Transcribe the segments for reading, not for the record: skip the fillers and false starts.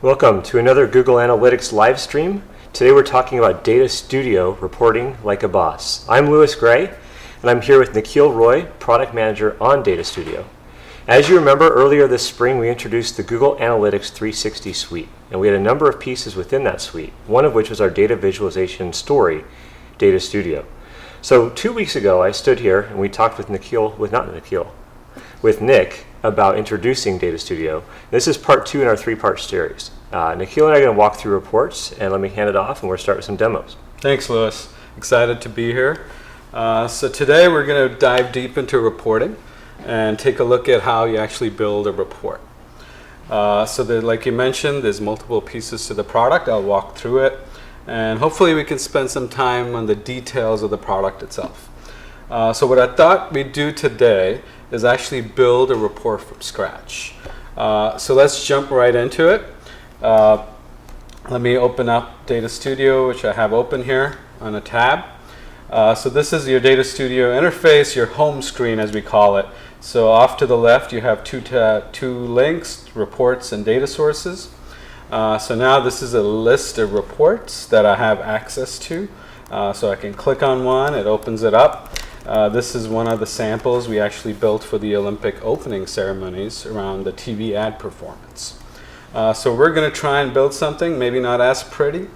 Welcome to another Google Analytics live stream. Today we're talking about Data Studio reporting like a boss. I'm Louis Gray, and I'm here with Nikhil Roy, Product Manager on Data Studio. As you remember, earlier this spring we introduced the Google Analytics 360 suite, and we had a number of pieces within that suite, one of which was our data visualization story, Data Studio. So 2 weeks ago I stood here and we talked with Nick about introducing Data Studio. This is part 2 in our 3-part series. Nikhil and I are going to walk through reports, and let me hand it off and we'll start with some demos. Thanks, Louis. Excited to be here. So today we're going to dive deep into reporting and take a look at how you actually build a report. Like you mentioned, there's multiple pieces to the product. I'll walk through it, and hopefully we can spend some time on the details of the product itself. So what I thought we'd do today is actually build a report from scratch. So let's jump right into it. Let me open up Data Studio, which I have open here on a tab. So this is your Data Studio interface, your home screen as we call it. So off to the left you have two links, reports and data sources. So now this is a list of reports that I have access to. So I can click on one, it opens it up. This is one of the samples we actually built for the Olympic opening ceremonies around the TV ad performance. So we're going to try and build something, maybe not as pretty,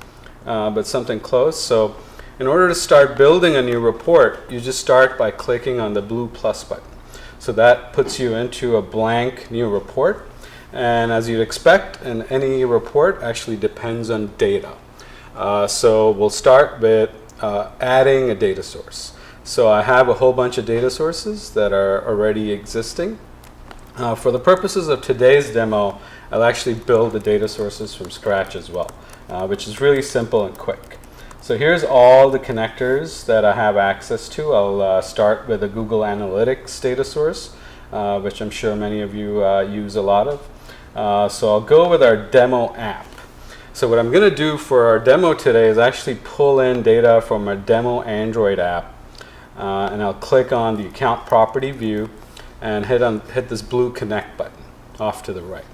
but something close. So in order to start building a new report, you just start by clicking on the blue plus button. So that puts you into a blank new report. And as you'd expect, any report actually depends on data. So we'll start with adding a data source. So I have a whole bunch of data sources that are already existing. For the purposes of today's demo, I'll actually build the data sources from scratch as well, which is really simple and quick. So here's all the connectors that I have access to. I'll start with a Google Analytics data source, which I'm sure many of you use a lot of. So I'll go with our demo app. So what I'm going to do for our demo today is actually pull in data from a demo Android app. And I'll click on the account property view and hit this blue connect button off to the right.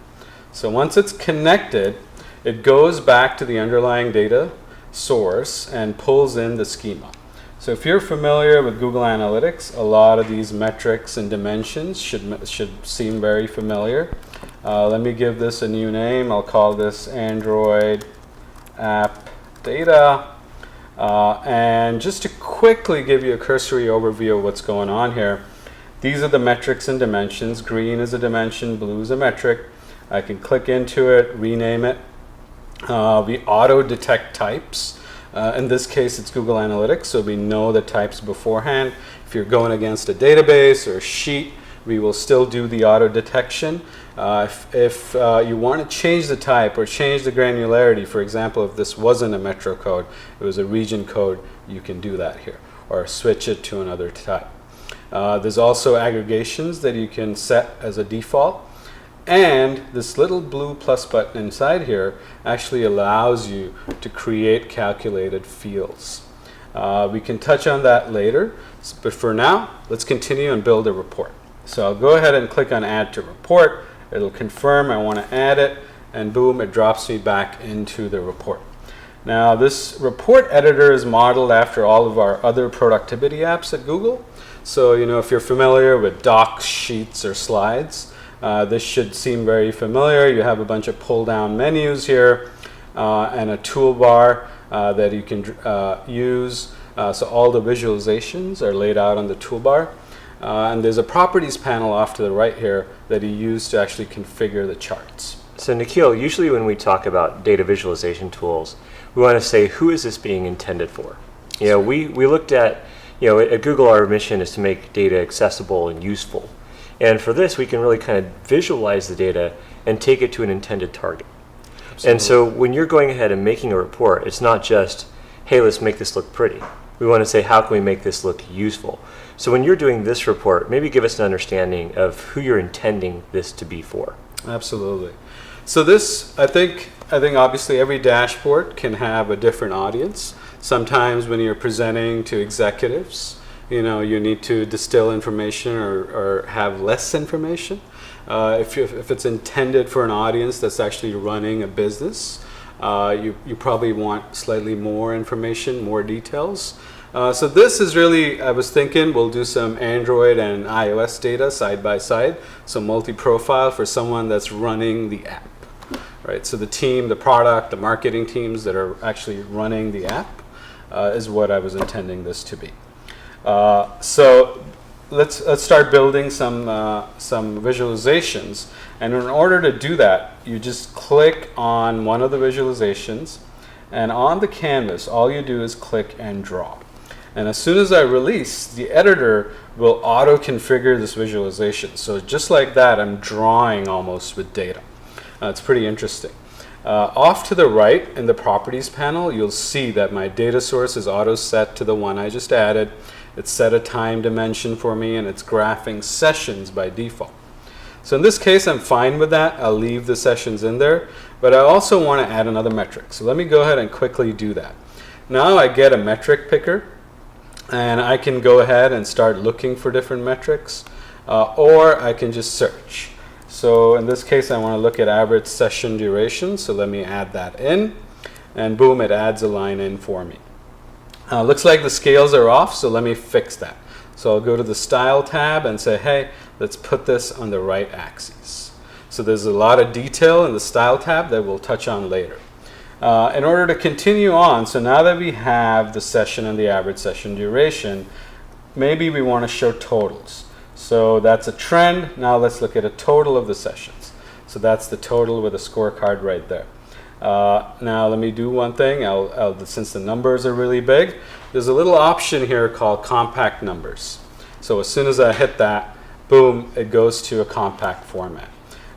So once it's connected, it goes back to the underlying data source and pulls in the schema. So if you're familiar with Google Analytics, a lot of these metrics and dimensions should seem very familiar. Let me give this a new name. I'll call this Android app data. And just to quickly give you a cursory overview of what's going on here, these are the metrics and dimensions. Green is a dimension, blue is a metric. I can click into it, rename it. We auto detect types. In this case it's Google Analytics, so we know the types beforehand. If you're going against a database or a sheet, we will still do the auto detection. If you want to change the type or change the granularity, for example, if this wasn't a metro code, it was a region code, you can do that here, or switch it to another type. There's also aggregations that you can set as a default, and this little blue plus button inside here actually allows you to create calculated fields. We can touch on that later, but for now, let's continue and build a report. So I'll go ahead and click on Add to Report. It'll confirm I want to add it, and boom, it drops me back into the report. Now this report editor is modeled after all of our other productivity apps at Google. So if you're familiar with docs, sheets, or slides, this should seem very familiar. You have a bunch of pull-down menus here and a toolbar that you can use. So all the visualizations are laid out on the toolbar. And there's a properties panel off to the right here that you use to actually configure the charts. So Nikhil, usually when we talk about data visualization tools, we want to say, who is this being intended for? We looked at, at Google our mission is to make data accessible and useful. And for this, we can really kind of visualize the data and take it to an intended target. Absolutely. And so when you're going ahead and making a report, it's not just, hey, let's make this look pretty. We want to say, how can we make this look useful? So when you're doing this report, maybe give us an understanding of who you're intending this to be for. Absolutely. So this, I think obviously every dashboard can have a different audience. Sometimes when you're presenting to executives, you need to distill information or have less information. If it's intended for an audience that's actually running a business, you probably want slightly more information, more details. So this is really, I was thinking we'll do some Android and iOS data side by side, so multi-profile for someone that's running the app, right? So the team, the product, the marketing teams that are actually running the app is what I was intending this to be. So let's start building some visualizations, and in order to do that, you just click on one of the visualizations, and on the canvas, all you do is click and draw. And as soon as I release, the editor will auto-configure this visualization. So just like that, I'm drawing almost with data. It's pretty interesting. Off to the right in the properties panel, you'll see that my data source is auto-set to the one I just added. It's set a time dimension for me, and it's graphing sessions by default. So in this case, I'm fine with that. I'll leave the sessions in there, but I also want to add another metric. So let me go ahead and quickly do that. Now I get a metric picker, and I can go ahead and start looking for different metrics, or I can just search. So in this case, I want to look at average session duration, so let me add that in, and boom, it adds a line in for me. Looks like the scales are off, so let me fix that. So I'll go to the Style tab and say, hey, let's put this on the right axis. So there's a lot of detail in the Style tab that we'll touch on later. In order to continue on, so now that we have the session and the average session duration, maybe we want to show totals. So that's a trend. Now let's look at a total of the sessions. So that's the total with a scorecard right there. Now let me do one thing. Since the numbers are really big, there's a little option here called compact numbers. So as soon as I hit that, boom, it goes to a compact format.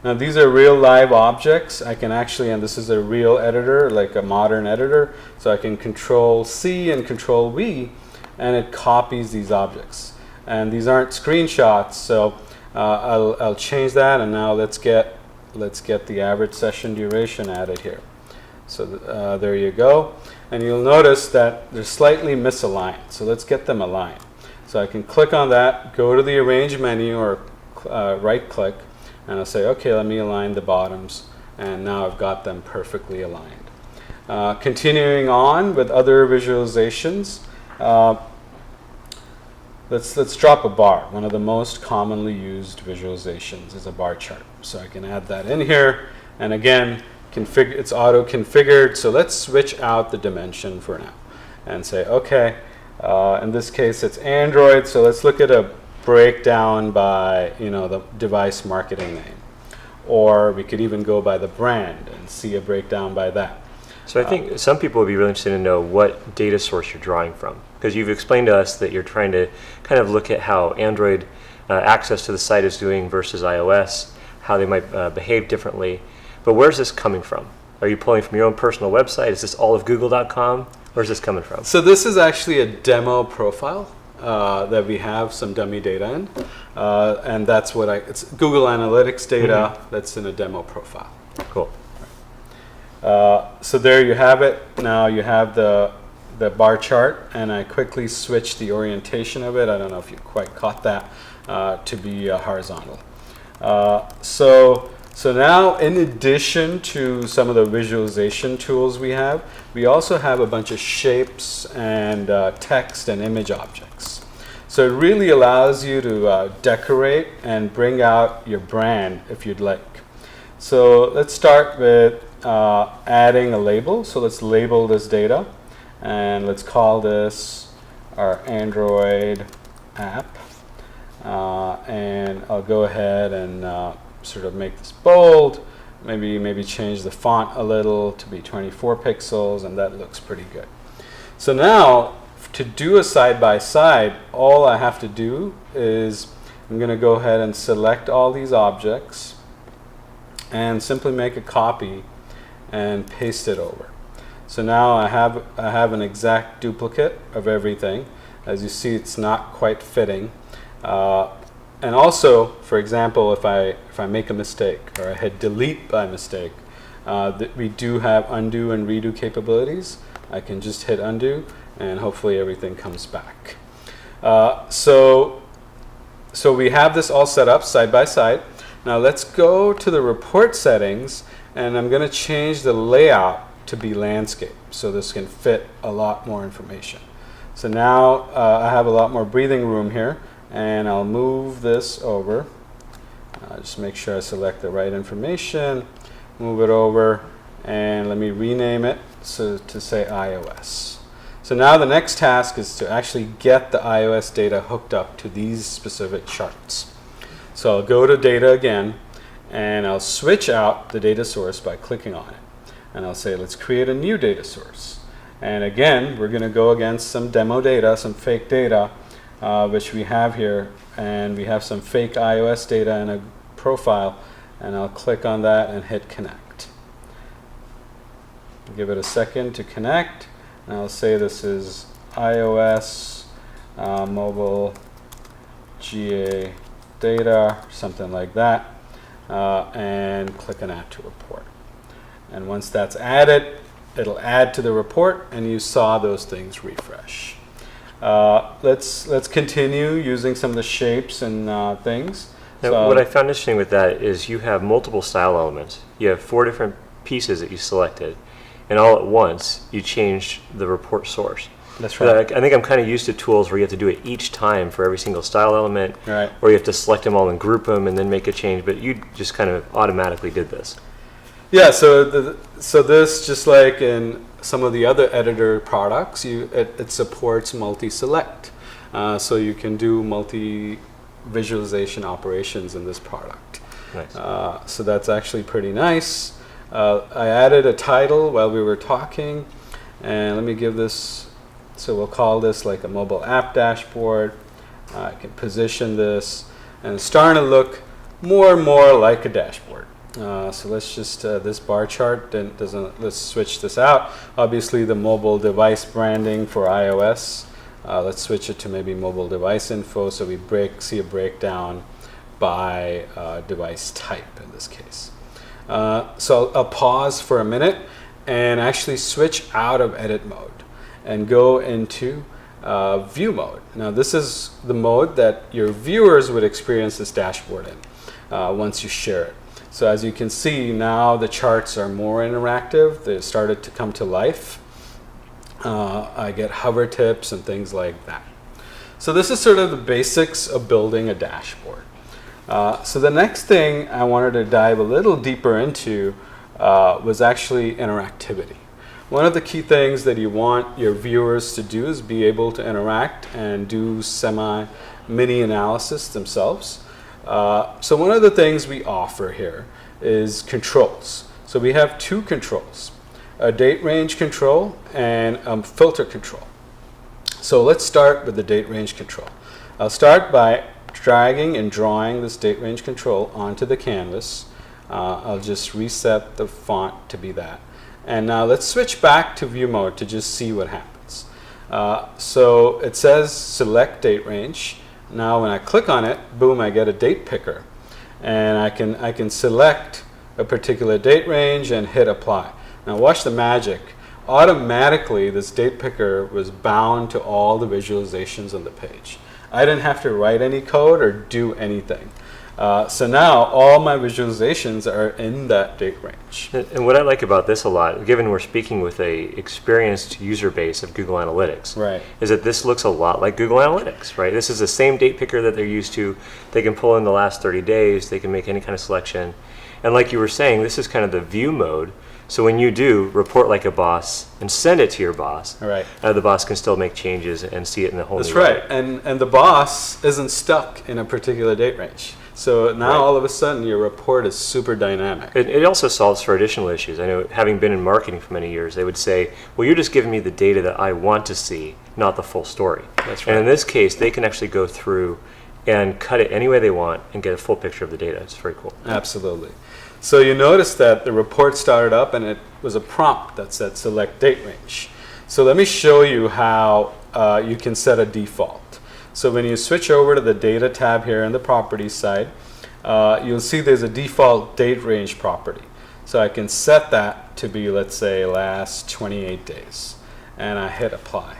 Now these are real live objects. I can actually, and this is a real editor, like a modern editor, so I can Control C and Control V, and it copies these objects. And these aren't screenshots, so I'll change that, and now let's get the average session duration added here. So there you go. And you'll notice that they're slightly misaligned. So let's get them aligned. So I can click on that, go to the Arrange menu, or right click, and I'll say, okay, let me align the bottoms. And now I've got them perfectly aligned. Continuing on with other visualizations, let's drop a bar. One of the most commonly used visualizations is a bar chart. So I can add that in here. And again, it's auto-configured. So let's switch out the dimension for now and say, okay, in this case, it's Android. So let's look at a breakdown by the device marketing name. Or we could even go by the brand and see a breakdown by that. So I think some people would be really interested to know what data source you're drawing from, because you've explained to us that you're trying to kind of look at how Android access to the site is doing versus iOS, how they might behave differently. But where's this coming from? Are you pulling from your own personal website? Is this all of google.com? Where's this coming from? So this is actually a demo profile that we have some dummy data in. And that's it's Google Analytics data that's in a demo profile. Cool. So there you have it. Now you have the bar chart, and I quickly switched the orientation of it. I don't know if you quite caught that, to be horizontal. So now, in addition to some of the visualization tools we also have a bunch of shapes and text and image objects. So it really allows you to decorate and bring out your brand if you'd like. So let's start with adding a label. So let's label this data, and let's call this our Android app. And I'll go ahead and sort of make this bold, maybe change the font a little to be 24 pixels, and that looks pretty good. So now, to do a side-by-side, all I have to do is I'm going to go ahead and select all these objects and simply make a copy and paste it over. So now I have an exact duplicate of everything. As you see, it's not quite fitting. And also, for example, if I make a mistake or I hit delete by mistake, we do have undo and redo capabilities. I can just hit undo, and hopefully everything comes back. So we have this all set up side by side. Now let's go to the report settings, and I'm going to change the layout to be landscape so this can fit a lot more information. So now I have a lot more breathing room here, and I'll move this over. Just make sure I select the right information, move it over, and let me rename it to say iOS. So now the next task is to actually get the iOS data hooked up to these specific charts. So I'll go to data again, and I'll switch out the data source by clicking on it. And I'll say, let's create a new data source. And again, we're going to go against some demo data, some fake data, which we have here. And we have some fake iOS data in a profile. And I'll click on that and hit connect. Give it a second to connect. And I'll say this is iOS mobile GA data, something like that. And click on add to report. And once that's added, it'll add to the report, and you saw those things refresh. Let's continue using some of the shapes and things. Now, So- what I found interesting with that is you have multiple style elements. You have 4 different pieces that you selected, and all at once you changed the report source. That's right. I think I'm kind of used to tools where you have to do it each time for every single style element, Right. or you have to select them all and group them and then make a change, but you just kind of automatically did this. Yeah, so this, just like in some of the other editor products, it supports multi-select. So you can do multi-visualization operations in this product. Nice. So that's actually pretty nice. I added a title while we were talking, and let me give this, so we'll call this like a mobile app dashboard. I can position this, and it's starting to look more and more like a dashboard. So let's just, this bar chart let's switch this out. Obviously the mobile device branding for iOS, let's switch it to maybe mobile device info, so we see a breakdown by device type in this case. So I'll pause for a minute and actually switch out of edit mode and go into view mode. Now this is the mode that your viewers would experience this dashboard in once you share it. So as you can see, now the charts are more interactive. They started to come to life. I get hover tips and things like that. So this is sort of the basics of building a dashboard. So the next thing I wanted to dive a little deeper into was actually interactivity. One of the key things that you want your viewers to do is be able to interact and do mini analysis themselves. So one of the things we offer here is controls. So we have 2 controls, a date range control and a filter control. So let's start with the date range control. I'll start by dragging and drawing this date range control onto the canvas. I'll just reset the font to be that. And now let's switch back to view mode to just see what happens. So it says select date range. Now when I click on it, boom, I get a date picker. And I can select a particular date range and hit apply. Now watch the magic. Automatically, this date picker was bound to all the visualizations on the page. I didn't have to write any code or do anything. So now all my visualizations are in that date range. And what I like about this a lot, given we're speaking with a experienced user base of Google Analytics, Right. is that this looks a lot like Google Analytics, right? This is the same date picker that they're used to. They can pull in the last 30 days. They can make any kind of selection. And like you were saying, this is kind of the view mode. So when you do report like a boss and send it to your boss, Right. The boss can still make changes and see it in a whole That's new right. way. And the boss isn't stuck in a particular date range. So now Right. all of a sudden your report is super dynamic. It also solves for additional issues. I know, having been in marketing for many years, they would say, well, you're just giving me the data that I want to see, not the full story. That's And in right. this case, they can actually go through and cut it any way they want and get a full picture of the data. It's very cool. Absolutely. So you notice that the report started up and it was a prompt that said select date range. So let me show you how you can set a default. So when you switch over to the data tab here in the properties side, you'll see there's a default date range property. So I can set that to be, let's say, last 28 days. And I hit apply.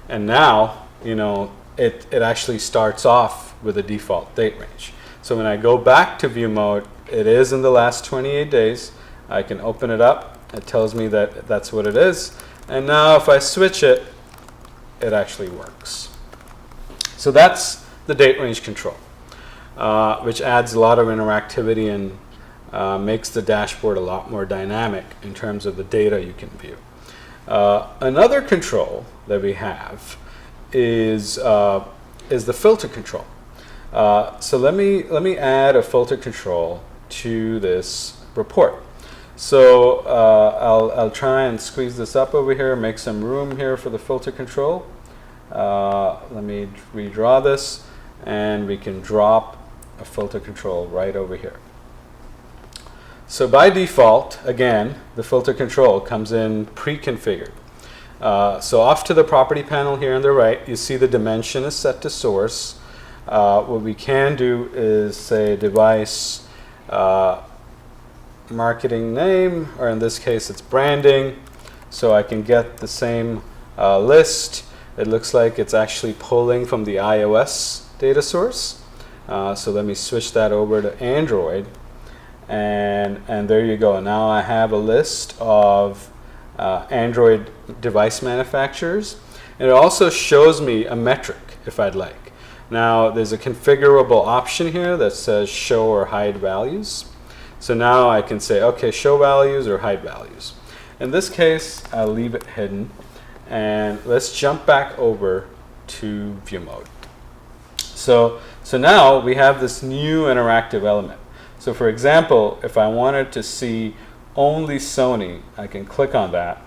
And now, it actually starts off with a default date range. So when I go back to view mode, it is in the last 28 days. I can open it up. It tells me that that's what it is. And now if I switch it, it actually works. So that's the date range control, which adds a lot of interactivity and makes the dashboard a lot more dynamic in terms of the data you can view. Another control that we have is the filter control. So let me add a filter control to this report. So I'll try and squeeze this up over here, make some room here for the filter control. Let me redraw this, and we can drop a filter control right over here. So by default, again, the filter control comes in pre-configured. So off to the property panel here on the right, you see the dimension is set to source. What we can do is say device marketing name, or in this case it's branding, so I can get the same list. It looks like it's actually pulling from the iOS data source. So let me switch that over to Android, and there you go. Now I have a list of Android device manufacturers, and it also shows me a metric if I'd like. Now there's a configurable option here that says show or hide values. So now I can say, okay, show values or hide values. In this case, I'll leave it hidden, and let's jump back over to view mode. So now we have this new interactive element. So for example, if I wanted to see only Sony, I can click on that,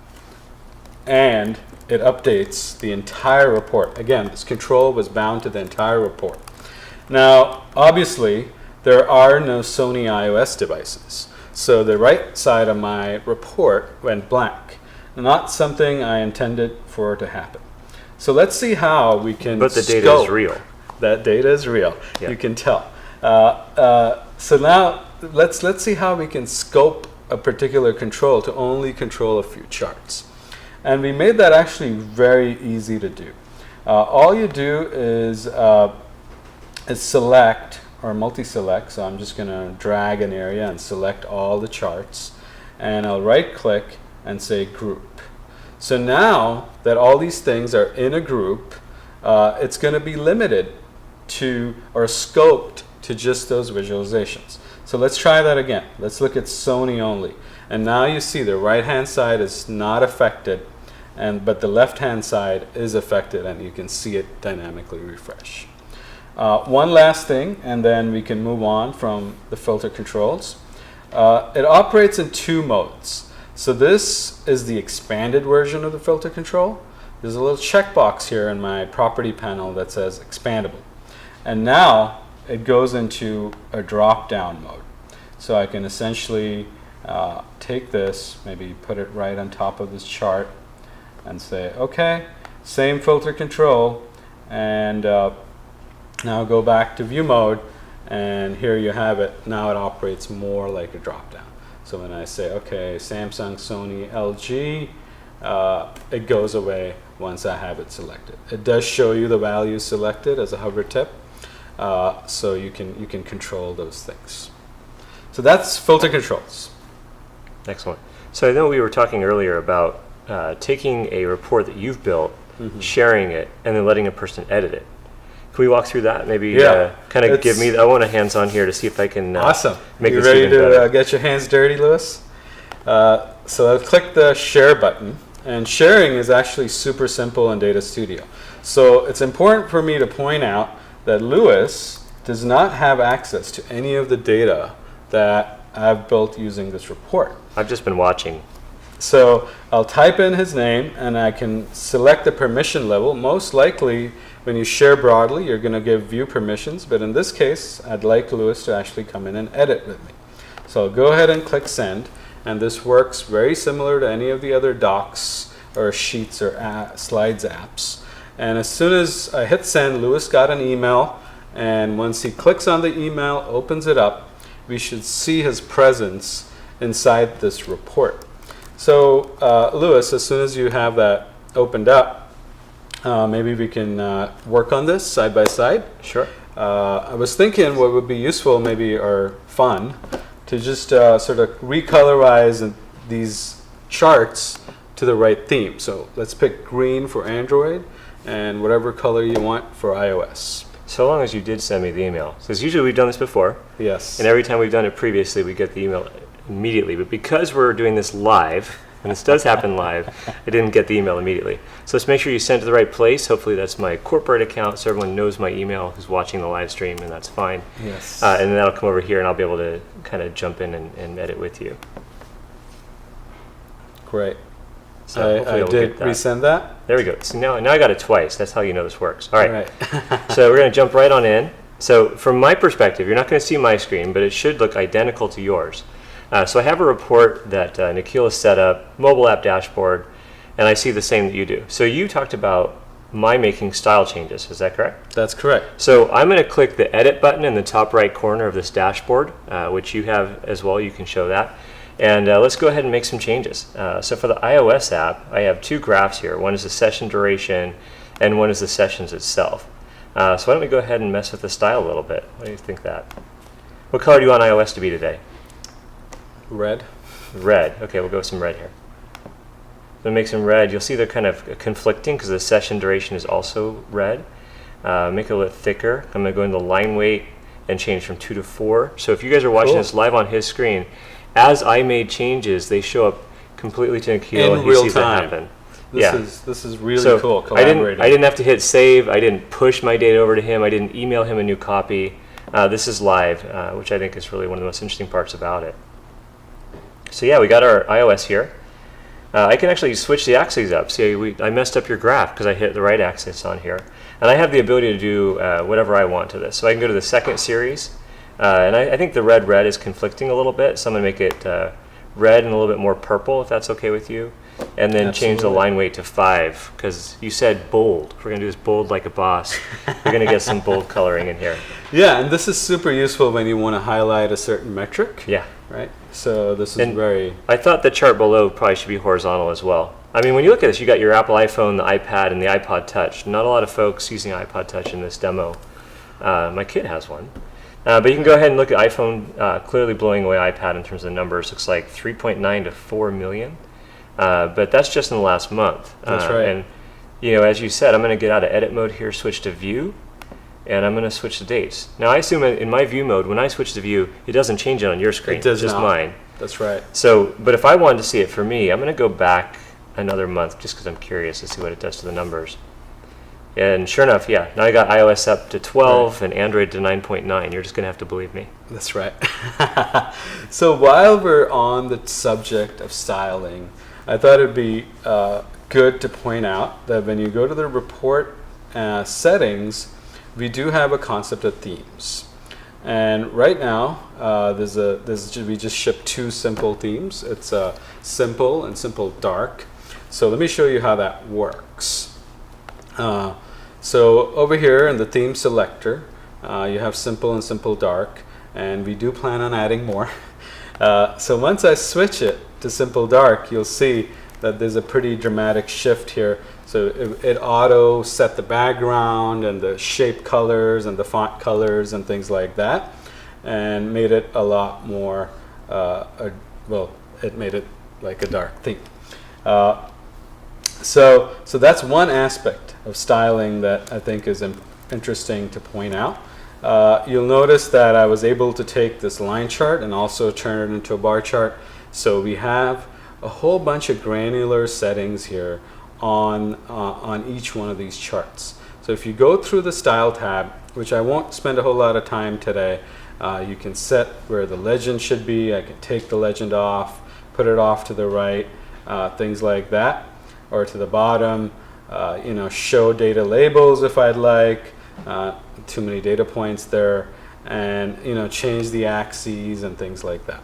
and it updates the entire report. Again, this control was bound to the entire report. Now, obviously, there are no Sony iOS devices. So the right side of my report went blank. Not something I intended for to happen. So let's see how we can But the data is real. That data is real. Yeah. You can tell. So now let's see how we can scope a particular control to only control a few charts. And we made that actually very easy to do. All you do is select or multi-select. So I'm just going to drag an area and select all the charts. And I'll right-click and say Group. So now that all these things are in a group, it's going to be limited to or scoped to just those visualizations. So let's try that again. Let's look at Sony only. And now you see the right-hand side is not affected, but the left-hand side is affected, and you can see it dynamically refresh. One last thing, and then we can move on from the filter controls. It operates in two modes. So this is the expanded version of the filter control. There's a little checkbox here in my property panel that says expandable. And now it goes into a drop-down mode. So I can essentially take this, maybe put it right on top of this chart, and say, okay, same filter control, and now go back to view mode, and here you have it. Now it operates more like a drop-down. So when I say, okay, Samsung, Sony, LG, it goes away once I have it selected. It does show you the values selected as a hover tip, so you can control those things. So that's filter controls. Excellent. So I know we were talking earlier about taking a report that you've built, sharing it, and then letting a person edit it. Can we walk through that? Maybe kind of give me, I want a hands-on here to see if I can awesome. Make you this ready even to better. Get your hands dirty, Lewis? So I'll click the share button, and sharing is actually super simple in Data Studio. So it's important for me to point out that Lewis does not have access to any of the data that I've built using this report. I've just been watching. So I'll type in his name, and I can select the permission level. Most likely, when you share broadly, you're going to give view permissions, but in this case, I'd like Lewis to actually come in and edit with me. So I'll go ahead and click send, and this works very similar to any of the other docs or sheets or slides apps. And as soon as I hit send, Lewis got an email, and once he clicks on the email, opens it up, we should see his presence inside this report. So Lewis, as soon as you have that opened up, maybe we can work on this side by side. Sure. I was thinking what would be useful, maybe, or fun, to just sort of recolorize these charts to the right theme. So let's pick green for Android and whatever color you want for iOS. So long as you did send me the email. Because usually we've done this before, Yes. and every time we've done it previously, we get the email immediately. But because we're doing this live, and this does happen live, I didn't get the email immediately. So let's make sure you send it to the right place. Hopefully that's my corporate account, so everyone knows my email who's watching the live stream, and that's fine. Yes. And then that'll come over here, and I'll be able to kind of jump in and edit with you. Great. So I hopefully it'll did get that. resend that. There we go. So now I got it twice. That's how you know this works. All right. Right. So we're going to jump right on in. So from my perspective, you're not going to see my screen, but it should look identical to yours. So I have a report that Nikhil has set up, mobile app dashboard, and I see the same that you do. So you talked about my making style changes. Is that correct? That's correct. So I'm going to click the edit button in the top right corner of this dashboard, which you have as well. You can show that. And let's go ahead and make some changes. So for the iOS app, I have two graphs here. One is the session duration, and one is the sessions itself. So why don't we go ahead and mess with the style a little bit? What do you think that? What color do you want iOS to be today? Red. Red. Okay, we'll go with some red here. Then make some red. You'll see they're kind of conflicting because the session duration is also red. Make it a little bit thicker. I'm going to go into line weight and change from 2 to 4. So if you guys are watching Cool. this live on his screen, as I made changes, they show up completely to Nikhil, In and he real sees time. it happen. This is really So cool. I Collaborating. didn't have to hit save. I didn't push my data over to him. I didn't email him a new copy. This is live, which I think is really one of the most interesting parts about it. So yeah, we got our iOS here. I can actually switch the axes up. See, I messed up your graph because I hit the right axis on here. And I have the ability to do whatever I want to this. So I can go to the second series. And I think the red is conflicting a little bit. So I'm going to make it red and a little bit more purple, if that's okay with you. And then change the Absolutely. line weight to 5, because you said bold. We're going to do this bold like a boss. We're going to get some bold coloring in here. Yeah, and this is super useful when you want to highlight a certain metric. Yeah. Right. So this is And very. I thought the chart below probably should be horizontal as well. I mean, when you look at this, you got your Apple iPhone, the iPad, and the iPod Touch. Not a lot of folks using iPod Touch in this demo. My kid has one. But you can go ahead and look at iPhone clearly blowing away iPad in terms of the numbers. Looks like 3.9 to 4 million. But that's just in the last month. That's right. And you know, as you said, I'm going to get out of edit mode here, switch to view, and I'm going to switch the dates. Now, I assume in my view mode, when I switch to view, it doesn't change it on your screen. It does just not. mine. That's right. So, but if I wanted to see it for me, I'm going to go back another month just because I'm curious to see what it does to the numbers. And sure enough, yeah, now I got iOS up to 12 and Android to 9.9. You're just going to have to believe me. That's right. So while we're on the subject of styling, I thought it'd be good to point out that when you go to the report settings, we do have a concept of themes. And right now, we just shipped two simple themes. It's simple and simple dark. So let me show you how that works. So over here in the theme selector, you have simple and simple dark, and we do plan on adding more. So once I switch it to simple dark, you'll see that there's a pretty dramatic shift here. So it auto set the background and the shape colors and the font colors and things like that, and made it a lot more, it made it like a dark theme. So that's one aspect of styling that I think is interesting to point out. You'll notice that I was able to take this line chart and also turn it into a bar chart. So we have a whole bunch of granular settings here on each one of these charts. So if you go through the style tab, which I won't spend a whole lot of time today, you can set where the legend should be. I can take the legend off, put it off to the right, things like that, or to the bottom. Show data labels if I'd like. Too many data points there, and change the axes and things like that.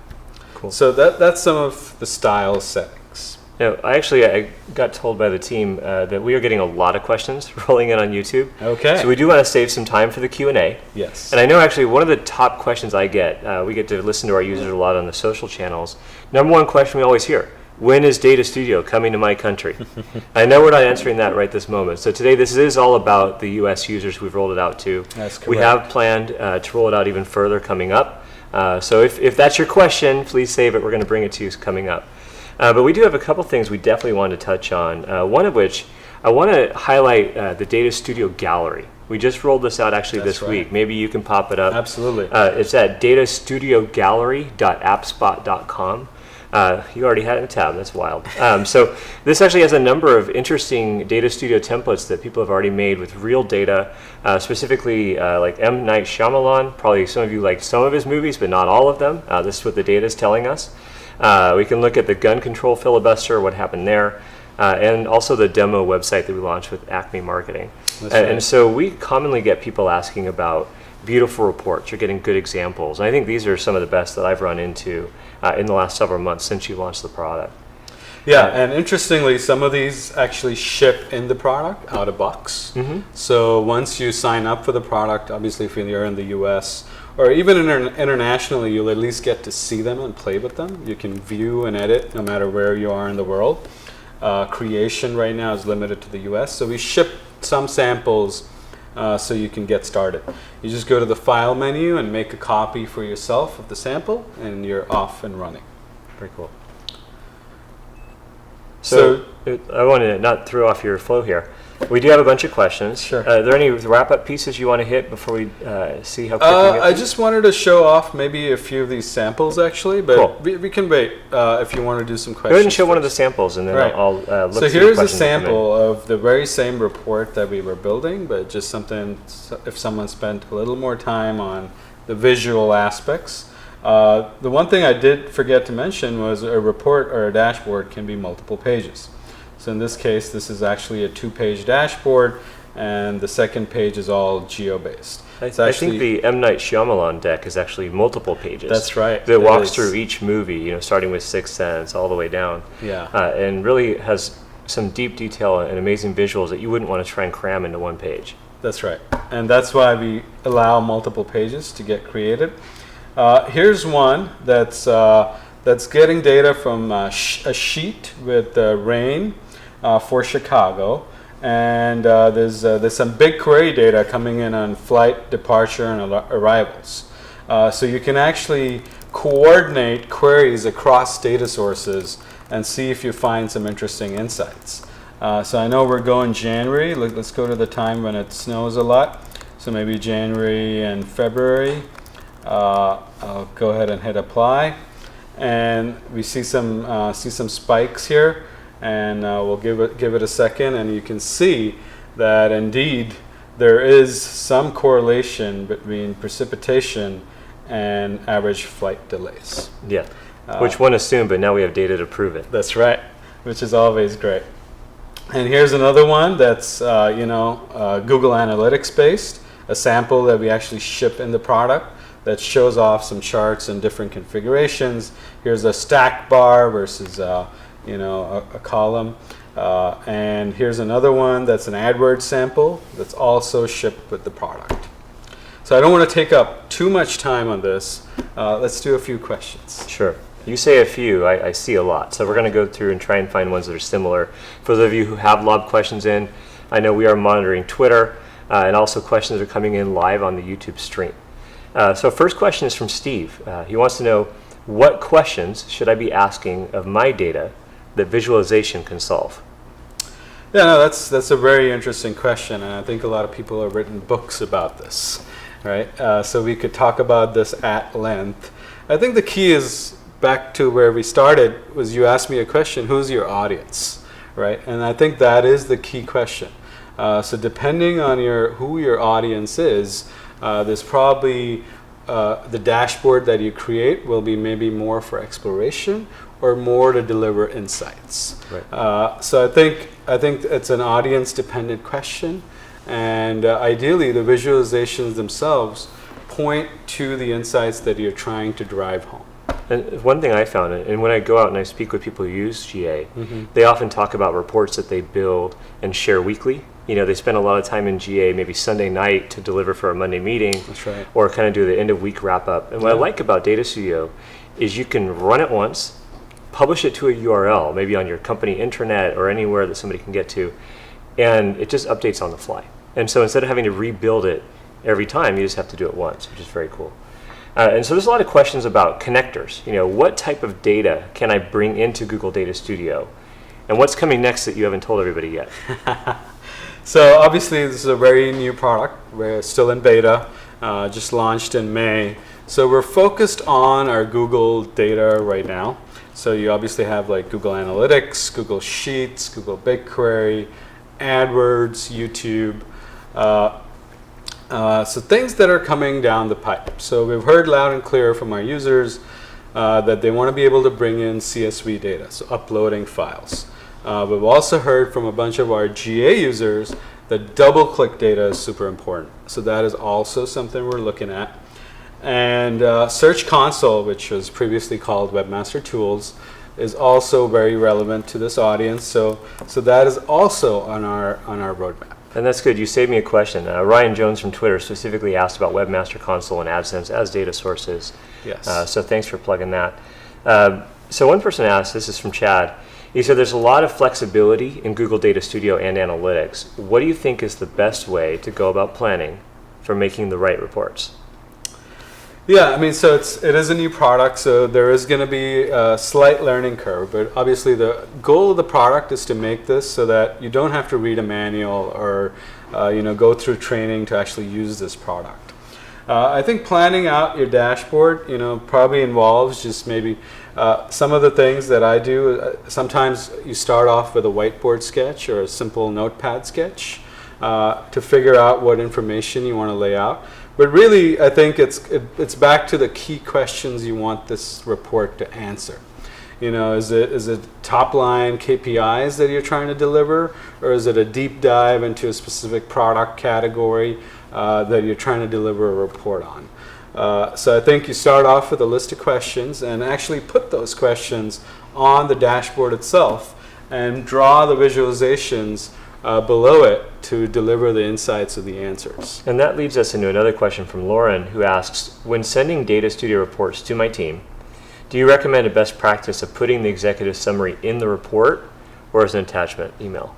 Cool. So that's some of the style settings. Now, I got told by the team that we are getting a lot of questions rolling in on YouTube. Okay. So we do want to save some time for the Q&A. Yes. And I know actually one of the top questions I get, we get to listen to our users a lot on the social channels. Number one question we always hear, when is Data Studio coming to my country? I know we're not answering that right this moment. So today, this is all about the US users we've rolled it out to. That's correct. We have planned to roll it out even further coming up. So if that's your question, please save it. We're going to bring it to you coming up. But we do have a couple things we definitely want to touch on. One of which, I want to highlight the Data Studio Gallery. We just rolled this out actually That's this right. week. Maybe you can pop it up. Absolutely. It's at datastudiogallery.appspot.com. You already had it in a tab. That's wild. So this actually has a number of interesting Data Studio templates that people have already made with real data, specifically like M. Night Shyamalan. Probably some of you like some of his movies, but not all of them. This is what the data is telling us. We can look at the gun control filibuster, what happened there, and also the demo website that we launched with Acme Marketing. That's right. And so we commonly get people asking about beautiful reports. You're getting good examples. And I think these are some of the best that I've run into in the last several months since you launched the product. Yeah, and interestingly, some of these actually ship in the product out of box. So once you sign up for the product, obviously if you're in the US or even internationally, you'll at least get to see them and play with them. You can view and edit no matter where you are in the world. Creation right now is limited to the US, so we ship some samples so you can get started. You just go to the file menu and make a copy for yourself of the sample, and you're off and running. Very cool. So I want to not throw off your flow here. We do have a bunch of questions. Sure. Are there any wrap-up pieces you want to hit before we see how quick we get I through? just wanted to show off maybe a few of these samples actually, but Cool. we can wait if you want to do some questions. Go ahead and show one of the first. samples, and then Right. I'll look So through the here's a questions that come in. sample of the very same report that we were building, but just something if someone spent a little more time on the visual aspects. The one thing I did forget to mention was a report or a dashboard can be multiple pages. So in this case, this is actually a 2-page dashboard, and the second page is all geo-based. I think the M. Night Shyamalan deck is actually multiple pages. That's right. That It walks is. through each movie, starting with Sixth Sense all the way down. Yeah. And really has some deep detail and amazing visuals that you wouldn't want to try and cram into one page. That's right. And that's why we allow multiple pages to get created. Here's one that's getting data from a sheet with rain for Chicago. And there's some big query data coming in on flight, departure, and arrivals. So you can actually coordinate queries across data sources and see if you find some interesting insights. So I know we're going January. Let's go to the time when it snows a lot. So maybe January and February. I'll go ahead and hit apply, and we see some spikes here, and we'll give it a second, and you can see that indeed there is some correlation between precipitation and average flight delays. Yeah. Which one assumed, but now we have data to prove it. That's right, which is always great. And here's another one that's Google Analytics based, a sample that we actually ship in the product that shows off some charts in different configurations. Here's a stack bar versus a column. And here's another one that's an AdWords sample that's also shipped with the product. So I don't want to take up too much time on this. Let's do a few questions. Sure. You say a few, I see a lot. So we're going to go through and try and find ones that are similar. For those of you who have lobbed questions in, I know we are monitoring Twitter, and also questions are coming in live on the YouTube stream. So first question is from Steve. He wants to know, what questions should I be asking of my data that visualization can solve? Yeah, no, that's a very interesting question, and I think a lot of people have written books about this, right? So we could talk about this at length. I think the key is back to where we started, was you asked me a question, who's your audience, right? And I think that is the key question. So depending on who your audience is, there's probably the dashboard that you create will be maybe more for exploration or more to deliver insights. Right. So I think it's an audience-dependent question, and ideally the visualizations themselves point to the insights that you're trying to drive home. And one thing I found, and when I go out and I speak with people who use GA, they often talk about reports that they build and share weekly. They spend a lot of time in GA, maybe Sunday night, to deliver for a Monday meeting. That's right. Or kind of do the end of week wrap up. And what I like about Data Studio is you can run it once, publish it to a URL, maybe on your company intranet or anywhere that somebody can get to, and it just updates on the fly. And so instead of having to rebuild it every time, you just have to do it once, which is very cool. And so there's a lot of questions about connectors. What type of data can I bring into Google Data Studio? And what's coming next that you haven't told everybody yet? So obviously this is a very new product. We're still in beta, just launched in May. So we're focused on our Google data right now. So you obviously have like Google Analytics, Google Sheets, Google BigQuery, AdWords, YouTube. So things that are coming down the pipe. So we've heard loud and clear from our users that they want to be able to bring in CSV data, so uploading files. We've also heard from a bunch of our GA users that double-click data is super important. So that is also something we're looking at. And Search Console, which was previously called Webmaster Tools, is also very relevant to this audience. So that is also on our roadmap. And that's good. You saved me a question. Ryan Jones from Twitter specifically asked about Webmaster Console and AdSense as data sources. Yes. So thanks for plugging that. So one person asked, this is from Chad, he said there's a lot of flexibility in Google Data Studio and Analytics. What do you think is the best way to go about planning for making the right reports? Yeah, I mean, so it is a new product, so there is going to be a slight learning curve, but obviously the goal of the product is to make this so that you don't have to read a manual or go through training to actually use this product. I think planning out your dashboard, probably involves just maybe some of the things that I do. Sometimes you start off with a whiteboard sketch or a simple notepad sketch to figure out what information you want to lay out. But really, I think it's back to the key questions you want this report to answer. Is it top line KPIs that you're trying to deliver, or is it a deep dive into a specific product category that you're trying to deliver a report on? So I think you start off with a list of questions and actually put those questions on the dashboard itself and draw the visualizations below it to deliver the insights of the answers. And that leads us into another question from Lauren, who asks, when sending Data Studio reports to my team, do you recommend a best practice of putting the executive summary in the report or as an attachment email?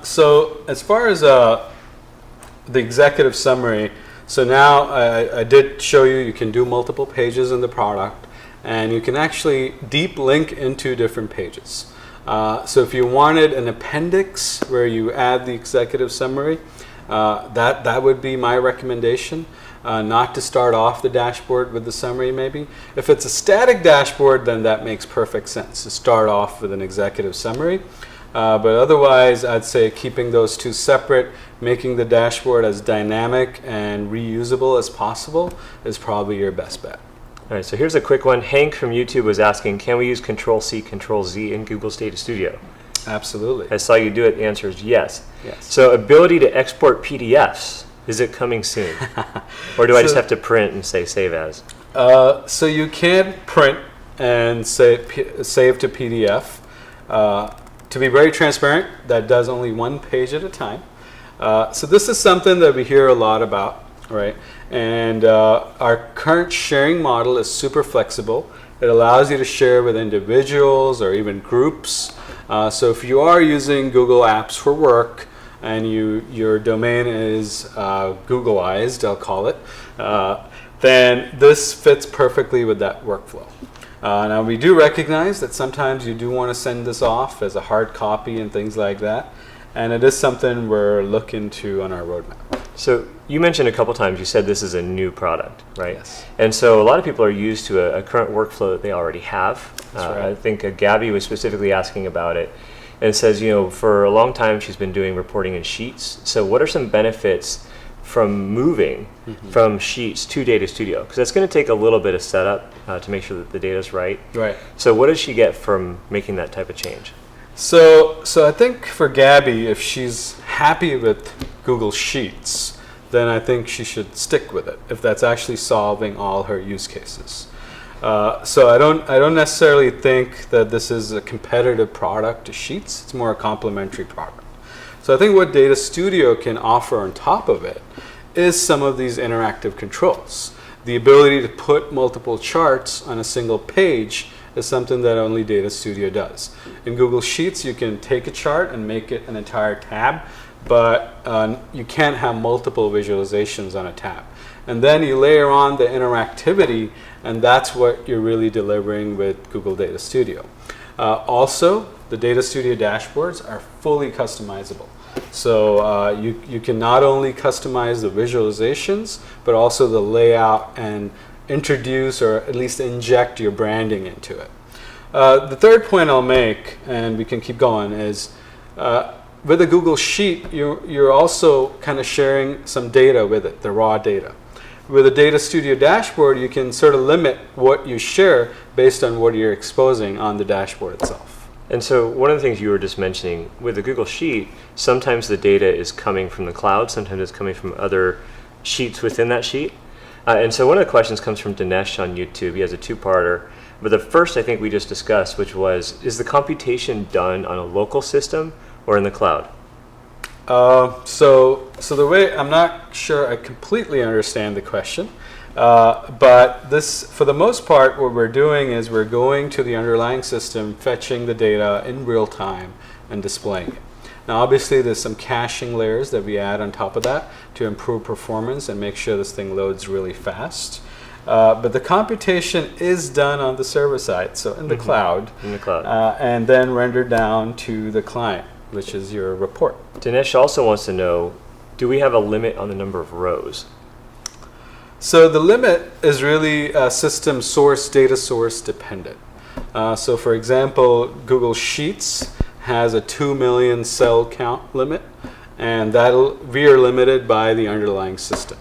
So as far as the executive summary, so now I did show you can do multiple pages in the product, and you can actually deep link into different pages. So if you wanted an appendix where you add the executive summary, that would be my recommendation, not to start off the dashboard with the summary maybe. If it's a static dashboard, then that makes perfect sense to start off with an executive summary. But otherwise, I'd say keeping those two separate, making the dashboard as dynamic and reusable as possible is probably your best bet. All right, so here's a quick one. Hank from YouTube was asking, can we use Control-C, Control-Z in Google's Data Studio? Absolutely. I saw you do it. The answer is yes. Yes. So ability to export PDFs, is it coming soon? Or do I just have to print and say save as? So you can print and save to PDF. To be very transparent, that does only one page at a time. So this is something that we hear a lot about, right? And our current sharing model is super flexible. It allows you to share with individuals or even groups. So if you are using Google Apps for work and your domain is Googleized, I'll call it, then this fits perfectly with that workflow. Now we do recognize that sometimes you do want to send this off as a hard copy and things like that, and it is something we're looking to on our roadmap. So you mentioned a couple times, you said this is a new product, right? Yes. And so a lot of people are used to a current workflow that they already have. That's right. I think Gabby was specifically asking about it, and it says, for a long time she's been doing reporting in Sheets. So what are some benefits from moving from Sheets to Data Studio? Because that's going to take a little bit of setup to make sure that the data is right. Right. So what does she get from making that type of change? So I think for Gabby, if she's happy with Google Sheets, then I think she should stick with it if that's actually solving all her use cases. So I don't necessarily think that this is a competitive product to Sheets. It's more a complementary product. So I think what Data Studio can offer on top of it is some of these interactive controls. The ability to put multiple charts on a single page is something that only Data Studio does. In Google Sheets, you can take a chart and make it an entire tab, but you can't have multiple visualizations on a tab. And then you layer on the interactivity, and that's what you're really delivering with Google Data Studio. Also, the Data Studio dashboards are fully customizable. So you can not only customize the visualizations, but also the layout and introduce or at least inject your branding into it. The third point I'll make, and we can keep going, is with a Google Sheet, you're also kind of sharing some data with it, the raw data. With a Data Studio dashboard, you can sort of limit what you share based on what you're exposing on the dashboard itself. And so one of the things you were just mentioning, with the Google Sheet, sometimes the data is coming from the cloud, sometimes it's coming from other sheets within that sheet. And so one of the questions comes from Dinesh on YouTube. He has a two-parter. But the first I think we just discussed, which was, is the computation done on a local system or in the cloud? So the way, I'm not sure I completely understand the question, but this, for the most part, what we're doing is we're going to the underlying system, fetching the data in real time and displaying it. Now obviously there's some caching layers that we add on top of that to improve performance and make sure this thing loads really fast. But the computation is done on the server side, so in the cloud, and then rendered down to the client, which is your report. Dinesh also wants to know, do we have a limit on the number of rows? So the limit is really system source, data source dependent. So for example, Google Sheets has a 2 million cell count limit, and we are limited by the underlying system.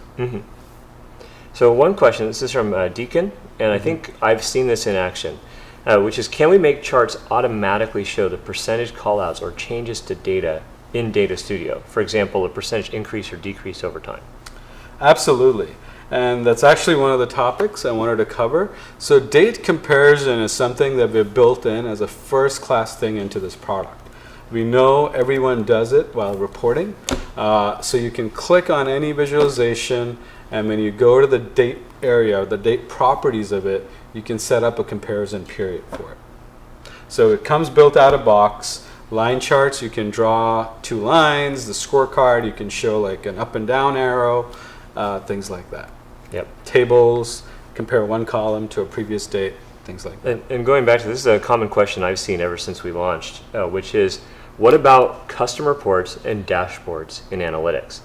So one question, this is from Deacon, and I think I've seen this in action, which is, can we make charts automatically show the percentage callouts or changes to data in Data Studio? For example, a percentage increase or decrease over time. Absolutely. And that's actually one of the topics I wanted to cover. So date comparison is something that we've built in as a first-class thing into this product. We know everyone does it while reporting. So you can click on any visualization, and when you go to the date area, the date properties of it, you can set up a comparison period for it. So it comes built out of box. Line charts, you can draw 2 lines. The scorecard, you can show like an up and down arrow, things like that. Yep. Tables, compare one column to a previous date, things like that. And going back to this is a common question I've seen ever since we launched, which is, what about custom reports and dashboards in analytics?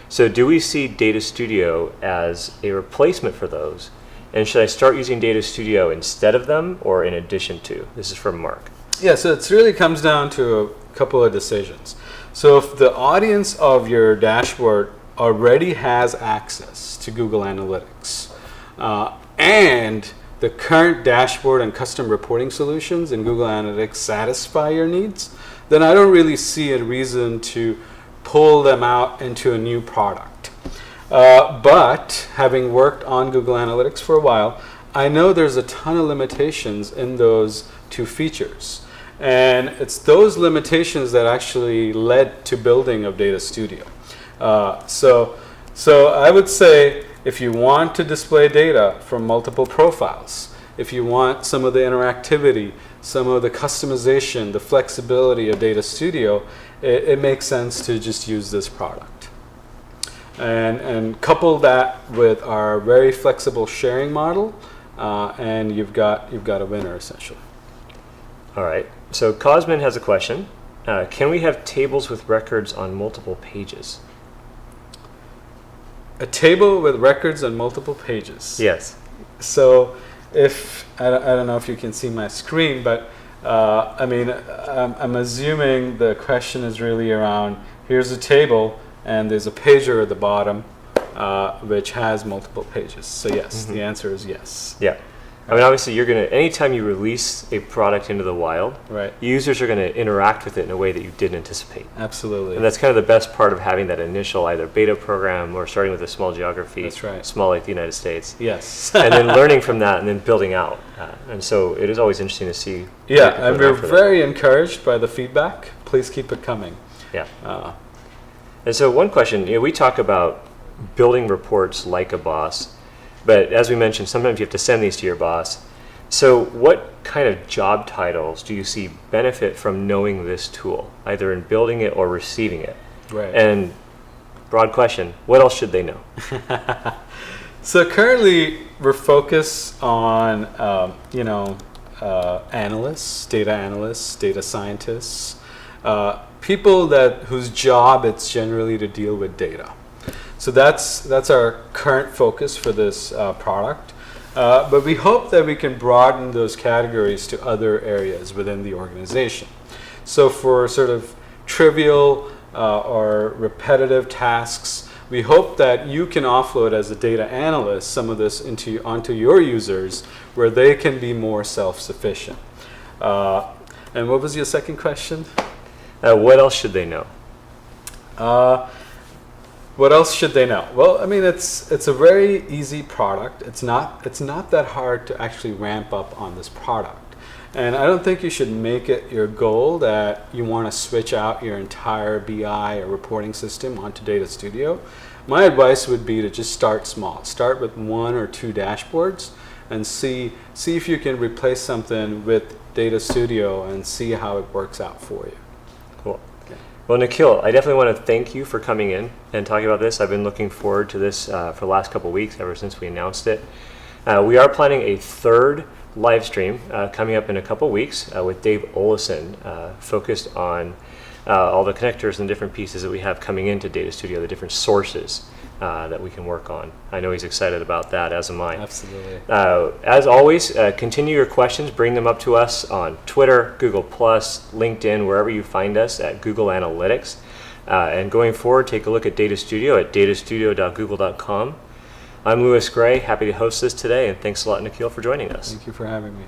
So do we see Data Studio as a replacement for those? And should I start using Data Studio instead of them or in addition to? This is from Mark. Yeah, so it really comes down to a couple of decisions. So if the audience of your dashboard already has access to Google Analytics, and the current dashboard and custom reporting solutions in Google Analytics satisfy your needs, then I don't really see a reason to pull them out into a new product. But having worked on Google Analytics for a while, I know there's a ton of limitations in those 2 features. And it's those limitations that actually led to building of Data Studio. So I would say, if you want to display data from multiple profiles, if you want some of the interactivity, some of the customization, the flexibility of Data Studio, it makes sense to just use this product. And couple that with our very flexible sharing model, and you've got a winner essentially. All right. So Cosmin has a question. Can we have tables with records on multiple pages? A table with records on multiple pages. Yes. So if, I don't know if you can see my screen, but I mean, I'm assuming the question is really around, here's a table and there's a pager at the bottom which has multiple pages. So yes, the answer is yes. Yeah. I mean, obviously, you're going to, anytime you release a product into the wild, right, users are going to interact with it in a way that you didn't anticipate. Absolutely. And that's kind of the best part of having that initial either beta program or starting with a small geography, that's right, small like the United States. Yes. And then learning from that and then building out. And so it is always interesting to see. Yeah, and we're very encouraged by the feedback. Please keep it coming. Yeah. And so one question, we talk about building reports like a boss. But as we mentioned, sometimes you have to send these to your boss. So what kind of job titles do you see benefit from knowing this tool, either in building it or receiving it? Right. And broad question, what else should they know? So currently we're focused on, analysts, data scientists, people whose job it's generally to deal with data. So that's our current focus for this product. But we hope that we can broaden those categories to other areas within the organization. So for sort of trivial or repetitive tasks, we hope that you can offload as a data analyst some of this onto your users where they can be more self-sufficient. And what was your second question? What else should they know? What else should they know? Well, I mean, it's a very easy product. It's not that hard to actually ramp up on this product. And I don't think you should make it your goal that you want to switch out your entire BI or reporting system onto Data Studio. My advice would be to just start small. Start with 1 or 2 dashboards and see if you can replace something with Data Studio and see how it works out for you. Cool. Well, Nikhil, I definitely want to thank you for coming in and talking about this. I've been looking forward to this for the last couple of weeks, ever since we announced it. We are planning a third live stream coming up in a couple of weeks with Dave Olesen, focused on all the connectors and different pieces that we have coming into Data Studio, the different sources that we can work on. I know he's excited about that, as am I. Absolutely. As always, continue your questions. Bring them up to us on Twitter, Google+, LinkedIn, wherever you find us at Google Analytics. And going forward, take a look at Data Studio at datastudio.google.com. I'm Louis Gray, happy to host this today, and thanks a lot, Nikhil, for joining us. Thank you for having me.